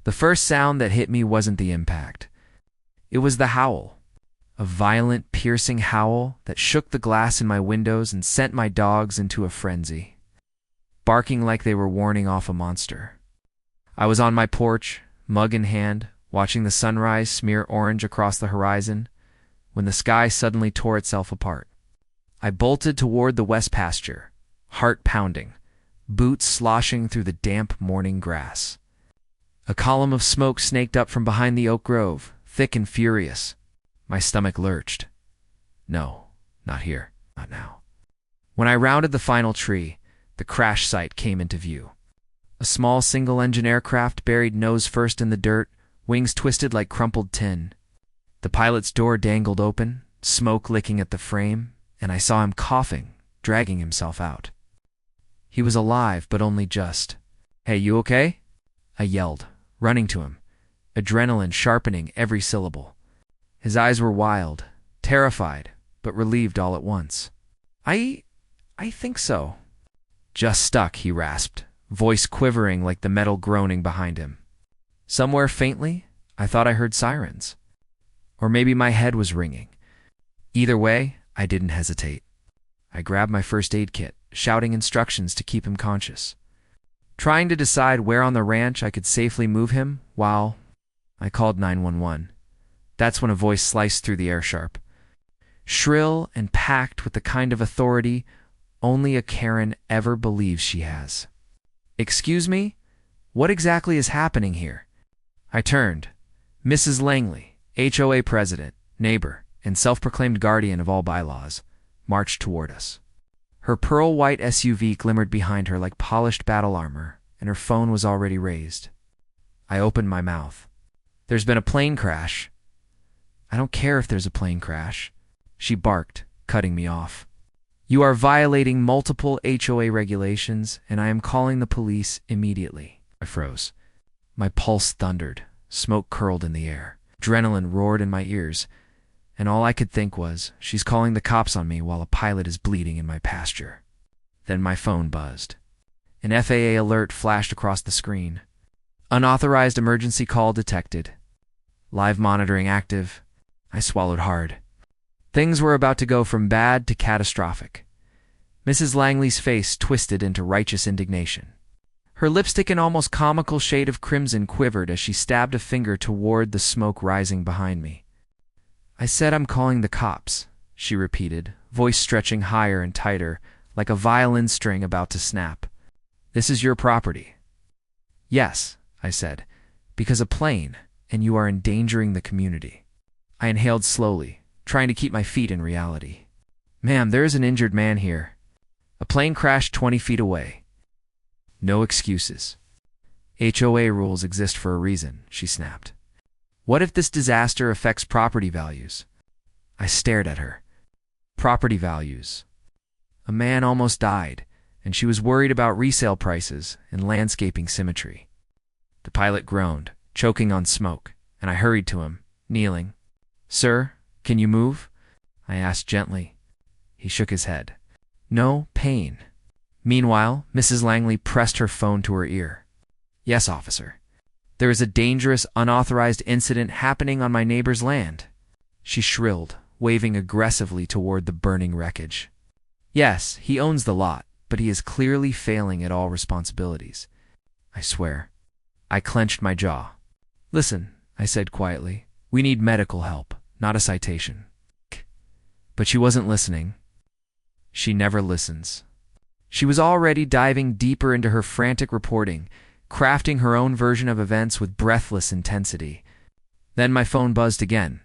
The first sound that hit me wasn't the impact. It was the howl. A violent, piercing howl that shook the glass in my windows and sent my dogs into a frenzy, barking like they were warning off a monster. I was on my porch, mug in hand, watching the sunrise smear orange across the horizon, when the sky suddenly tore itself apart. I bolted toward the west pasture, heart pounding, boots sloshing through the damp morning grass. A column of smoke snaked up from behind the oak grove, thick and furious. My stomach lurched. No, not here, not now. When I rounded the final tree, the crash site came into view. A small single-engine aircraft buried nose first in the dirt, wings twisted like crumpled tin. The pilot's door dangled open, smoke licking at the frame, and I saw him coughing, dragging himself out. He was alive, but only just. "Hey, you okay?" I yelled, running to him, adrenaline sharpening every syllable. His eyes were wild, terrified, but relieved all at once. I think so." "Just stuck," he rasped, voice quivering like the metal groaning behind him. Somewhere faintly, I thought I heard sirens. Or maybe my head was ringing. Either way, I didn't hesitate. I grabbed my first aid kit, shouting instructions to keep him conscious, trying to decide where on the ranch I could safely move him while I called 911. That's when a voice sliced through the air sharp, shrill and packed with the kind of authority only a Karen ever believes she has. "Excuse me? What exactly is happening here?" I turned. Mrs. Langley, HOA president, neighbor, and self-proclaimed guardian of all bylaws, marched toward us. Her pearl-white SUV glimmered behind her like polished battle armor, and her phone was already raised. I opened my mouth. "There's been a plane crash." "I don't care if there's a plane crash," she barked, cutting me off. "You are violating multiple HOA regulations, and I am calling the police immediately." I froze. My pulse thundered, smoke curled in the air, adrenaline roared in my ears, and all I could think was, she's calling the cops on me while a pilot is bleeding in my pasture. Then my phone buzzed. An FAA alert flashed across the screen. "Unauthorized emergency call detected. Live monitoring active." I swallowed hard. Things were about to go from bad to catastrophic. Mrs. Langley's face twisted into righteous indignation. Her lipstick an almost comical shade of crimson quivered as she stabbed a finger toward the smoke rising behind me. "I said I'm calling the cops," she repeated, voice stretching higher and tighter, like a violin string about to snap. "This is your property." "Yes," I said, "because a plane, and you are endangering the community." I inhaled slowly, trying to keep my feet in reality. "Ma'am, there is an injured man here. A plane crashed 20 feet away." "No excuses. HOA rules exist for a reason," she snapped. "What if this disaster affects property values?" I stared at her. Property values. A man almost died, and she was worried about resale prices and landscaping symmetry. The pilot groaned, choking on smoke, and I hurried to him, kneeling. "Sir, can you move?" I asked gently. He shook his head. "No pain." Meanwhile, Mrs. Langley pressed her phone to her ear. "Yes, officer. There is a dangerous, unauthorized incident happening on my neighbor's land," she shrilled, waving aggressively toward the burning wreckage. "Yes, he owns the lot, but he is clearly failing at all responsibilities. I swear." I clenched my jaw. "Listen," I said quietly, "we need medical help, not a citation." But she wasn't listening. She never listens. She was already diving deeper into her frantic reporting, crafting her own version of events with breathless intensity. Then my phone buzzed again.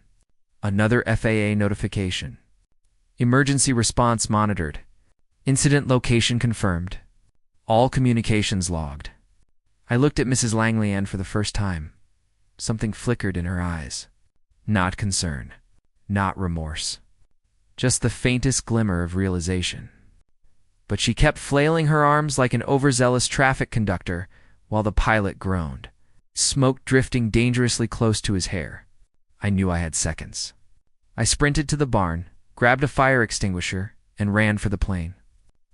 Another FAA notification. "Emergency response monitored. Incident location confirmed. All communications logged." I looked at Mrs. Langley and for the first time, something flickered in her eyes. Not concern. Not remorse. Just the faintest glimmer of realization. But she kept flailing her arms like an overzealous traffic conductor while the pilot groaned, smoke drifting dangerously close to his hair. I knew I had seconds. I sprinted to the barn, grabbed a fire extinguisher, and ran for the plane.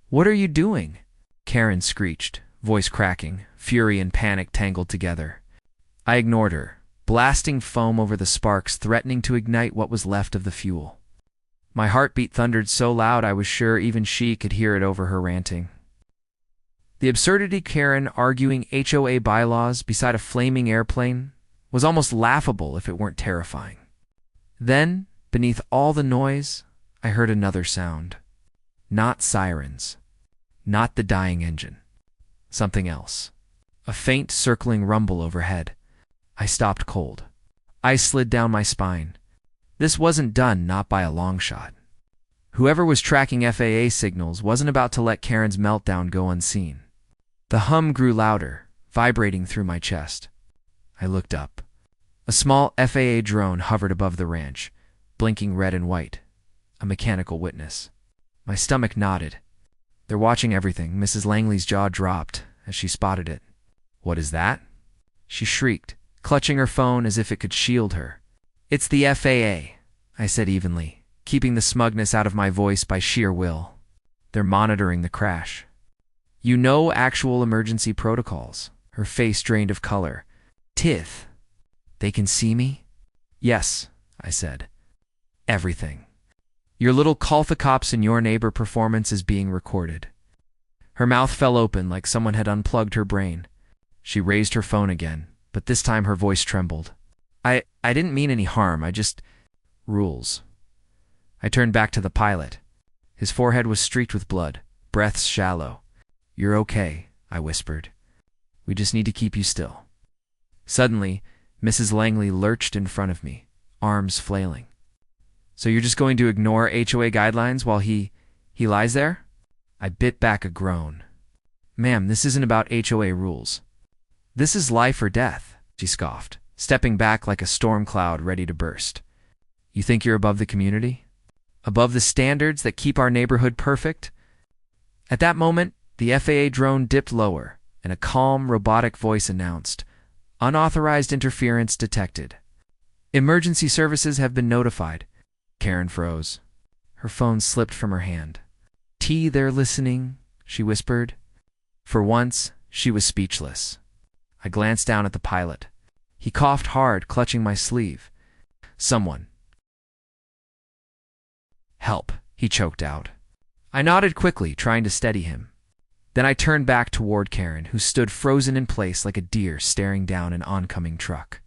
"What are you doing?" Karen screeched, voice cracking, fury and panic tangled together. I ignored her, blasting foam over the sparks, threatening to ignite what was left of the fuel. My heartbeat thundered so loud I was sure even she could hear it over her ranting. The absurdity Karen arguing HOA bylaws beside a flaming airplane was almost laughable if it weren't terrifying. Then, beneath all the noise, I heard another sound. Not sirens. Not the dying engine. Something else. A faint circling rumble overhead. I stopped cold. Ice slid down my spine. This wasn't done not by a long shot. Whoever was tracking FAA signals wasn't about to let Karen's meltdown go unseen. The hum grew louder, vibrating through my chest. I looked up. A small FAA drone hovered above the ranch, blinking red and white. A mechanical witness. My stomach knotted. They're watching everything. Mrs. Langley's jaw dropped as she spotted it. What is that? She shrieked, clutching her phone as if it could shield her. It's the FAA, I said evenly, keeping the smugness out of my voice by sheer will. They're monitoring the crash. You know actual emergency protocols. Her face drained of color. Tith. They can see me? Yes, I said. Everything. Your little call the cops in your neighbor performance is being recorded. Her mouth fell open like someone had unplugged her brain. She raised her phone again, but this time her voice trembled. I didn't mean any harm, I just... Rules. I turned back to the pilot. His forehead was streaked with blood, breaths shallow. You're okay, I whispered. We just need to keep you still. Suddenly, Mrs. Langley lurched in front of me, arms flailing. So you're just going to ignore HOA guidelines while he lies there? I bit back a groan. Ma'am, this isn't about HOA rules. This is life or death, she scoffed, stepping back like a storm cloud ready to burst. You think you're above the community? Above the standards that keep our neighborhood perfect? At that moment, the FAA drone dipped lower, and a calm, robotic voice announced, Unauthorized interference detected. Emergency services have been notified. Karen froze. Her phone slipped from her hand. They're listening, she whispered. For once, she was speechless. I glanced down at the pilot. He coughed hard, clutching my sleeve. Someone. Help, he choked out. I nodded quickly, trying to steady him. Then I turned back toward Karen, who stood frozen in place like a deer staring down an oncoming truck.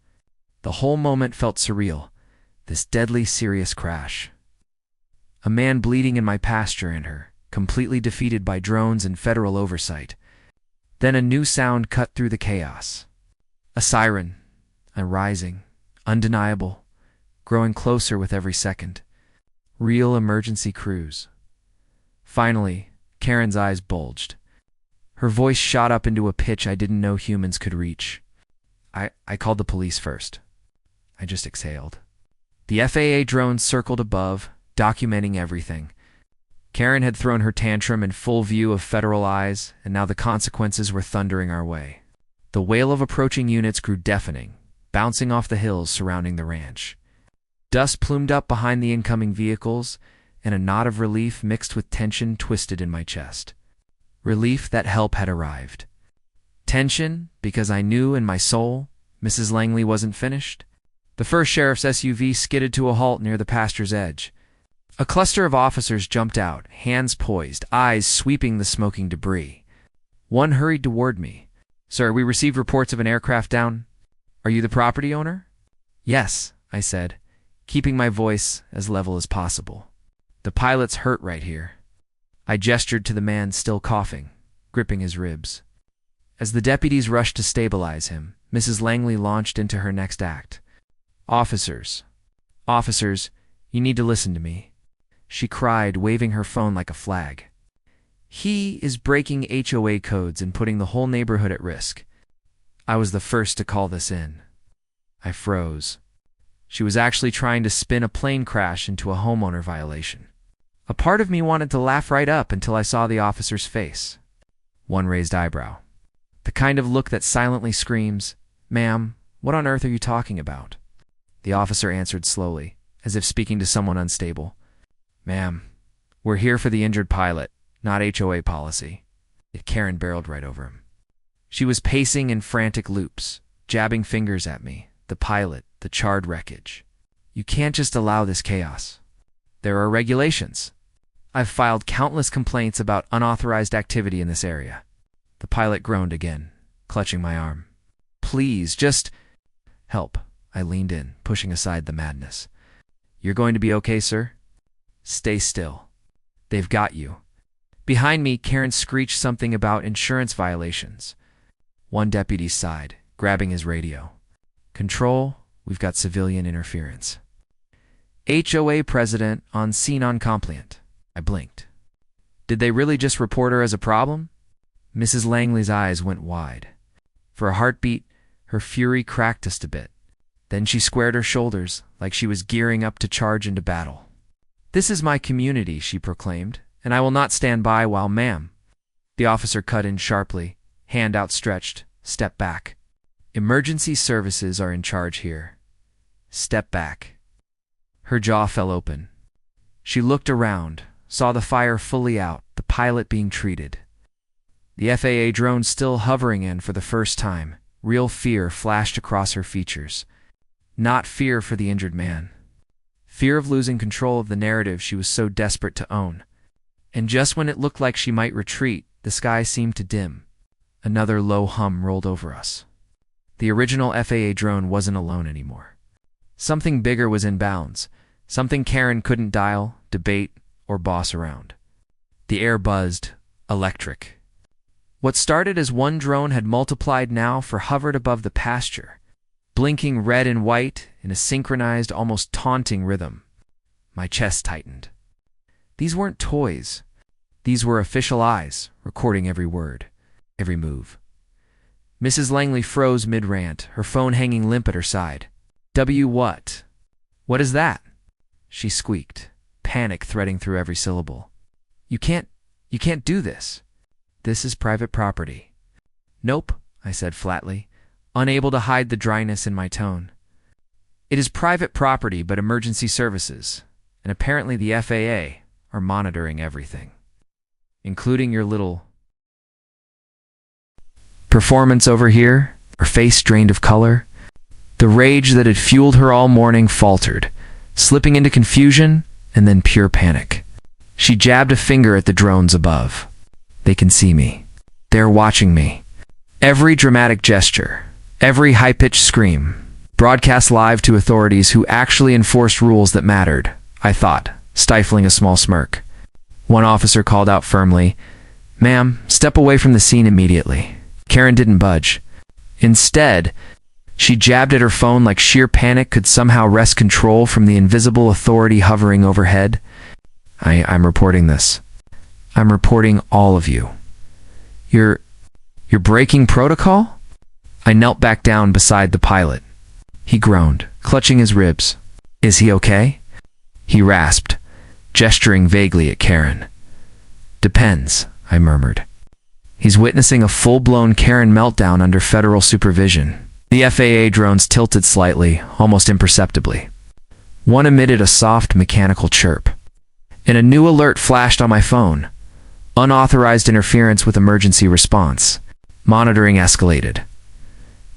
The whole moment felt surreal, this deadly serious crash. A man bleeding in my pasture and her, completely defeated by drones and federal oversight. Then a new sound cut through the chaos. A siren, a rising, undeniable, growing closer with every second. Real emergency crews. Finally, Karen's eyes bulged. Her voice shot up into a pitch I didn't know humans could reach. I called the police first. I just exhaled. The FAA drone circled above, documenting everything. Karen had thrown her tantrum in full view of federal eyes, and now the consequences were thundering our way. The wail of approaching units grew deafening, bouncing off the hills surrounding the ranch. Dust plumed up behind the incoming vehicles, and a knot of relief mixed with tension twisted in my chest. Relief that help had arrived. Tension, because I knew in my soul Mrs. Langley wasn't finished. The first sheriff's SUV skidded to a halt near the pasture's edge. A cluster of officers jumped out, hands poised, eyes sweeping the smoking debris. One hurried toward me. Sir, we received reports of an aircraft down. Are you the property owner? Yes, I said, keeping my voice as level as possible. The pilot's hurt right here. I gestured to the man still coughing, gripping his ribs. As the deputies rushed to stabilize him, Mrs. Langley launched into her next act. Officers, you need to listen to me, she cried, waving her phone like a flag. He is breaking HOA codes and putting the whole neighborhood at risk. I was the first to call this in. I froze. She was actually trying to spin a plane crash into a homeowner violation. A part of me wanted to laugh right up until I saw the officer's face. One raised eyebrow. The kind of look that silently screams, "Ma'am, what on earth are you talking about?" The officer answered slowly, as if speaking to someone unstable. "Ma'am, we're here for the injured pilot, not HOA policy." Karen barreled right over him. She was pacing in frantic loops, jabbing fingers at me, the pilot, the charred wreckage. You can't just allow this chaos. There are regulations. I've filed countless complaints about unauthorized activity in this area. The pilot groaned again, clutching my arm. Please, just help. I leaned in, pushing aside the madness. You're going to be okay, sir? Stay still. They've got you. Behind me, Karen screeched something about insurance violations. One deputy sighed, grabbing his radio. Control, we've got civilian interference. HOA president on scene on complaint. I blinked. Did they really just report her as a problem? Mrs. Langley's eyes went wide. For a heartbeat, her fury cracked just a bit. Then she squared her shoulders like she was gearing up to charge into battle. This is my community, she proclaimed, and I will not stand by while ma'am. The officer cut in sharply, hand outstretched, step back. Emergency services are in charge here. Step back. Her jaw fell open. She looked around, saw the fire fully out, the pilot being treated. The FAA drone still hovering in for the first time. Real fear flashed across her features. Not fear for the injured man. Fear of losing control of the narrative she was so desperate to own. And just when it looked like she might retreat, the sky seemed to dim. Another low hum rolled over us. The original FAA drone wasn't alone anymore. Something bigger was in bounds. Something Karen couldn't dial, debate, or boss around. The air buzzed, electric. What started as one drone had multiplied now for hovered above the pasture, blinking red and white in a synchronized, almost taunting rhythm. My chest tightened. These weren't toys. These were official eyes, recording every word, every move. Mrs. Langley froze mid-rant, her phone hanging limp at her side. What? What is that? She squeaked, panic threading through every syllable. You can't do this. This is private property. Nope, I said flatly, unable to hide the dryness in my tone. It is private property, but emergency services, and apparently the FAA are monitoring everything, including your little performance over here. Her face drained of color. The rage that had fueled her all morning faltered, slipping into confusion and then pure panic. She jabbed a finger at the drones above. They can see me. They're watching me. Every dramatic gesture, every high-pitched scream, broadcast live to authorities who actually enforced rules that mattered, I thought, stifling a small smirk. One officer called out firmly, "Ma'am, step away from the scene immediately." Karen didn't budge. Instead, she jabbed at her phone like sheer panic could somehow wrest control from the invisible authority hovering overhead. I'm reporting this. I'm reporting all of you. You're breaking protocol? I knelt back down beside the pilot. He groaned, clutching his ribs. Is he okay? He rasped, gesturing vaguely at Karen. Depends, I murmured. He's witnessing a full-blown Karen meltdown under federal supervision. The FAA drones tilted slightly, almost imperceptibly. One emitted a soft mechanical chirp. And a new alert flashed on my phone. Unauthorized interference with emergency response. Monitoring escalated.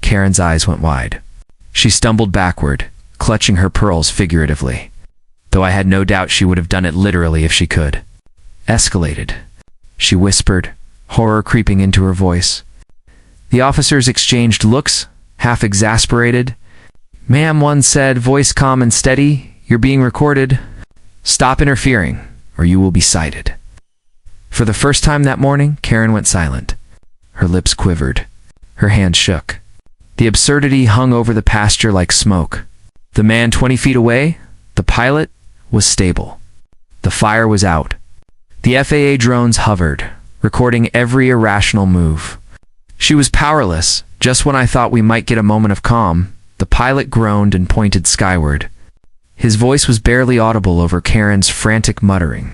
Karen's eyes went wide. She stumbled backward, clutching her pearls figuratively, though I had no doubt she would have done it literally if she could. Escalated, she whispered, horror creeping into her voice. The officers exchanged looks, half exasperated. "Ma'am," one said, voice calm and steady, "you're being recorded. Stop interfering, or you will be cited." For the first time that morning, Karen went silent. Her lips quivered. Her hands shook. The absurdity hung over the pasture like smoke. The man 20 feet away, the pilot, was stable. The fire was out. The FAA drones hovered, recording every irrational move. She was powerless. Just when I thought we might get a moment of calm, the pilot groaned and pointed skyward. His voice was barely audible over Karen's frantic muttering.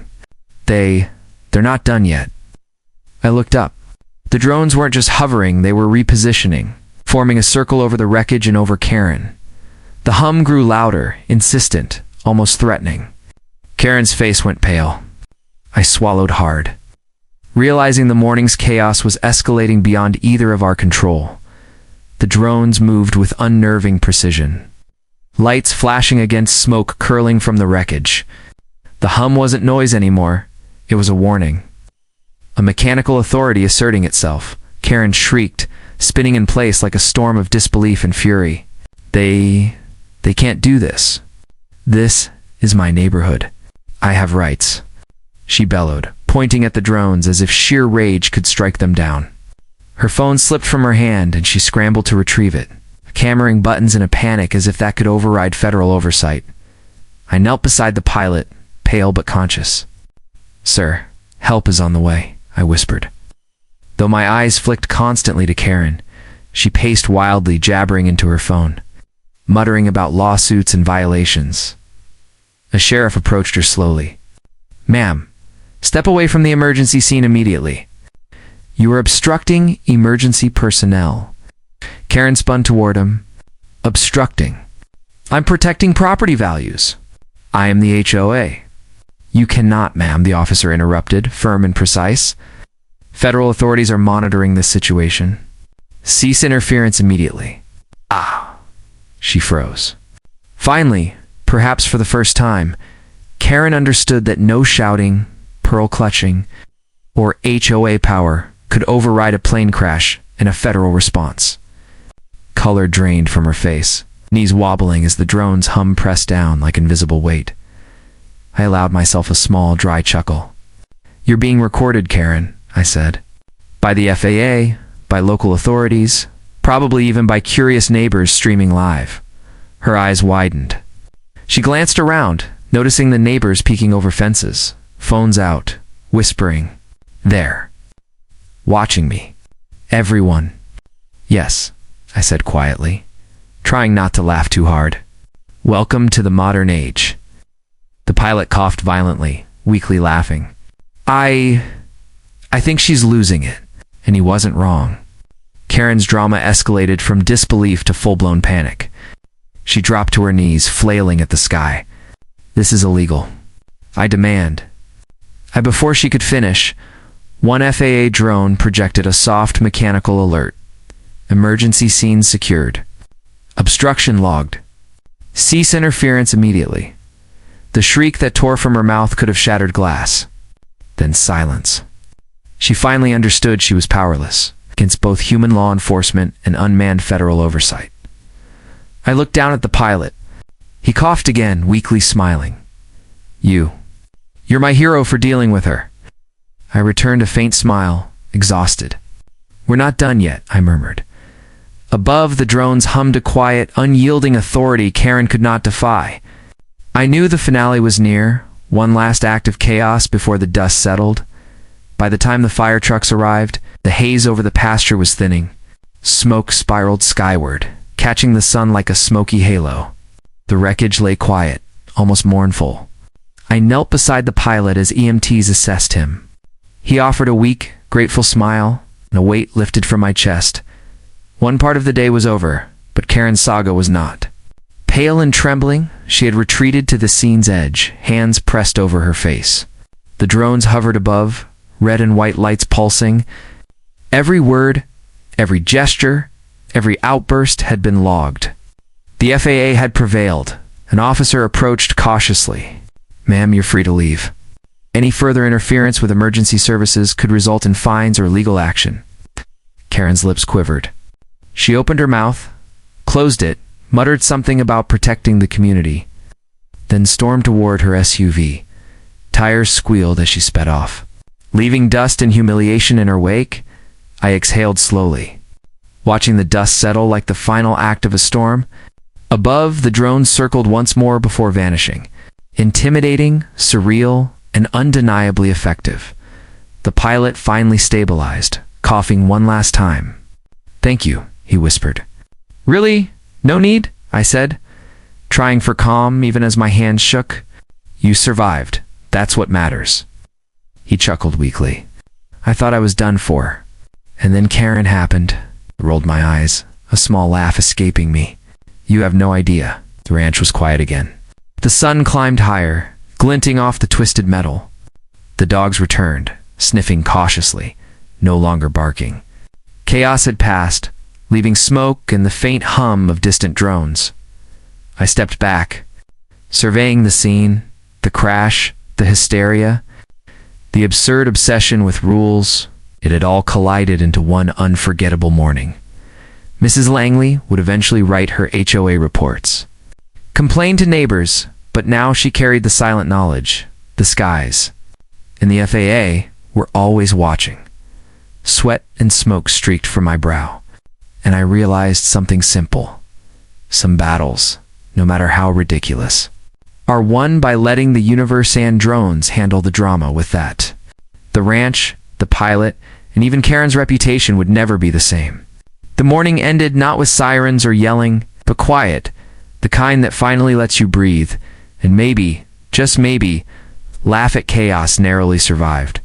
They're not done yet. I looked up. The drones weren't just hovering, they were repositioning, forming a circle over the wreckage and over Karen. The hum grew louder, insistent, almost threatening. Karen's face went pale. I swallowed hard, realizing the morning's chaos was escalating beyond either of our control. The drones moved with unnerving precision. Lights flashing against smoke curling from the wreckage. The hum wasn't noise anymore. It was a warning. A mechanical authority asserting itself. Karen shrieked, spinning in place like a storm of disbelief and fury. They can't do this. This is my neighborhood. I have rights. She bellowed, pointing at the drones as if sheer rage could strike them down. Her phone slipped from her hand and she scrambled to retrieve it, hammering buttons in a panic as if that could override federal oversight. I knelt beside the pilot, pale but conscious. "Sir, help is on the way," I whispered. Though my eyes flicked constantly to Karen, she paced wildly, jabbering into her phone, muttering about lawsuits and violations. A sheriff approached her slowly. "Ma'am, step away from the emergency scene immediately. You are obstructing emergency personnel." Karen spun toward him. "Obstructing? I'm protecting property values. I am the HOA." "You cannot, ma'am," the officer interrupted, firm and precise. "Federal authorities are monitoring this situation. Cease interference immediately." "Ah." She froze. Finally, perhaps for the first time, Karen understood that no shouting, pearl clutching, or HOA power could override a plane crash and a federal response. Color drained from her face, knees wobbling as the drone's hum pressed down like invisible weight. I allowed myself a small, dry chuckle. "You're being recorded, Karen," I said. "By the FAA, by local authorities, probably even by curious neighbors streaming live." Her eyes widened. She glanced around, noticing the neighbors peeking over fences, phones out, whispering, "There." Watching me. Everyone. "Yes," I said quietly, trying not to laugh too hard. "Welcome to the modern age." The pilot coughed violently, weakly laughing. I think she's losing it." And he wasn't wrong. Karen's drama escalated from disbelief to full-blown panic. She dropped to her knees, flailing at the sky. "This is illegal. I demand." Before she could finish, one FAA drone projected a soft mechanical alert. "Emergency scene secured. Obstruction logged. Cease interference immediately." The shriek that tore from her mouth could have shattered glass. Then silence. She finally understood she was powerless against both human law enforcement and unmanned federal oversight. I looked down at the pilot. He coughed again, weakly smiling. You're my hero for dealing with her." I returned a faint smile, exhausted. "We're not done yet," I murmured. Above, the drones hummed a quiet, unyielding authority Karen could not defy. I knew the finale was near, one last act of chaos before the dust settled. By the time the fire trucks arrived, the haze over the pasture was thinning. Smoke spiraled skyward, catching the sun like a smoky halo. The wreckage lay quiet, almost mournful. I knelt beside the pilot as EMTs assessed him. He offered a weak, grateful smile, and a weight lifted from my chest. One part of the day was over, but Karen's saga was not. Pale and trembling, she had retreated to the scene's edge, hands pressed over her face. The drones hovered above, red and white lights pulsing. Every word, every gesture, every outburst had been logged. The FAA had prevailed. An officer approached cautiously. "Ma'am, you're free to leave. Any further interference with emergency services could result in fines or legal action." Karen's lips quivered. She opened her mouth, closed it, muttered something about protecting the community, then stormed toward her SUV. Tires squealed as she sped off. Leaving dust and humiliation in her wake, I exhaled slowly, watching the dust settle like the final act of a storm. Above, the drones circled once more before vanishing. Intimidating, surreal, and undeniably effective. The pilot finally stabilized, coughing one last time. "Thank you," he whispered. "Really? No need?" I said, trying for calm even as my hands shook. "You survived. That's what matters." He chuckled weakly. I thought I was done for. And then Karen happened. I rolled my eyes, a small laugh escaping me. "You have no idea." The ranch was quiet again. The sun climbed higher, glinting off the twisted metal. The dogs returned, sniffing cautiously, no longer barking. Chaos had passed, leaving smoke and the faint hum of distant drones. I stepped back, surveying the scene, the crash, the hysteria, the absurd obsession with rules. It had all collided into one unforgettable morning. Mrs. Langley would eventually write her HOA reports, complain to neighbors, but now she carried the silent knowledge. The skies and the FAA were always watching. Sweat and smoke streaked from my brow, and I realized something simple. Some battles, no matter how ridiculous, are won by letting the universe and drones handle the drama. With that, the ranch, the pilot, and even Karen's reputation would never be the same. The morning ended not with sirens or yelling, but quiet, the kind that finally lets you breathe, and maybe, just maybe, laugh at chaos narrowly survived.